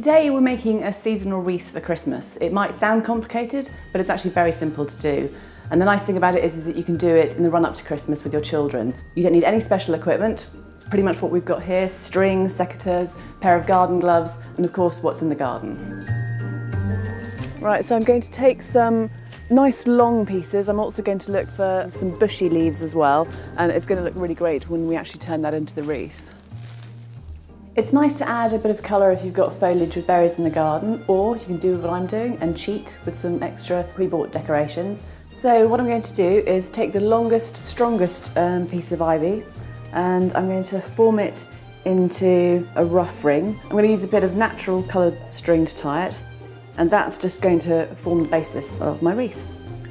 Today we're making a seasonal wreath for Christmas. It might sound complicated, but it's actually very simple to do. And the nice thing about it is that you can do it in the run up to Christmas with your children. You don't need any special equipment. Pretty much what we've got here: string, secateurs, pair of garden gloves, and of course what's in the garden. Right, so I'm going to take some nice long pieces. I'm also going to look for some bushy leaves as well, and it's going to look really great when we actually turn that into the wreath. It's nice to add a bit of colour if you've got foliage with berries in the garden, or you can do what I'm doing and cheat with some extra pre-bought decorations. So what I'm going to do is take the longest, strongest piece of ivy, and I'm going to form it into a rough ring. I'm going to use a bit of natural coloured string to tie it, and that's just going to form the basis of my wreath.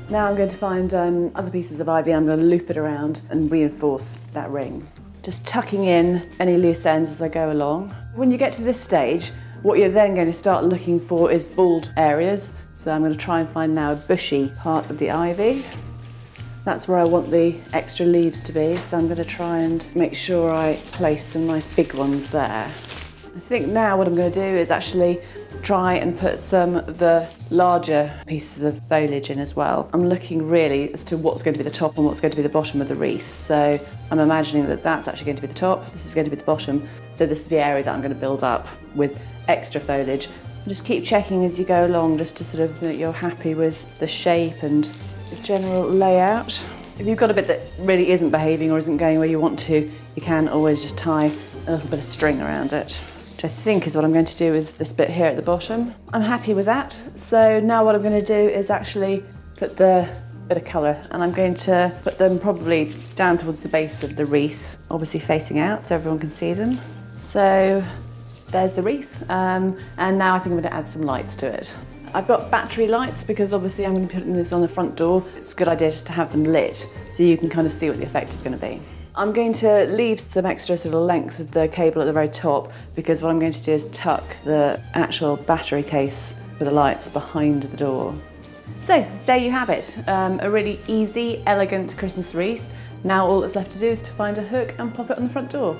Now I'm going to find other pieces of ivy, and I'm going to loop it around and reinforce that ring. Just tucking in any loose ends as I go along. When you get to this stage, what you're then going to start looking for is bald areas. So I'm going to try and find now a bushy part of the ivy. That's where I want the extra leaves to be, so I'm going to try and make sure I place some nice big ones there. I think now what I'm going to do is actually try and put some of the larger pieces of foliage in as well. I'm looking really as to what's going to be the top and what's going to be the bottom of the wreath. So I'm imagining that that's actually going to be the top, this is going to be the bottom. So this is the area that I'm going to build up with extra foliage. And just keep checking as you go along, just to sort of that you're happy with the shape and the general layout. If you've got a bit that really isn't behaving or isn't going where you want to, you can always just tie a little bit of string around it, which I think is what I'm going to do with this bit here at the bottom. I'm happy with that. So now what I'm going to do is actually put the bit of colour, and I'm going to put them probably down towards the base of the wreath, obviously facing out so everyone can see them. So there's the wreath, and now I think I'm going to add some lights to it. I've got battery lights because obviously I'm going to be putting this on the front door. It's a good idea just to have them lit so you can kind of see what the effect is going to be. I'm going to leave some extra sort of length of the cable at the very top, because what I'm going to do is tuck the actual battery case for the lights behind the door. So there you have it, a really easy, elegant Christmas wreath. Now all that's left to do is to find a hook and pop it on the front door.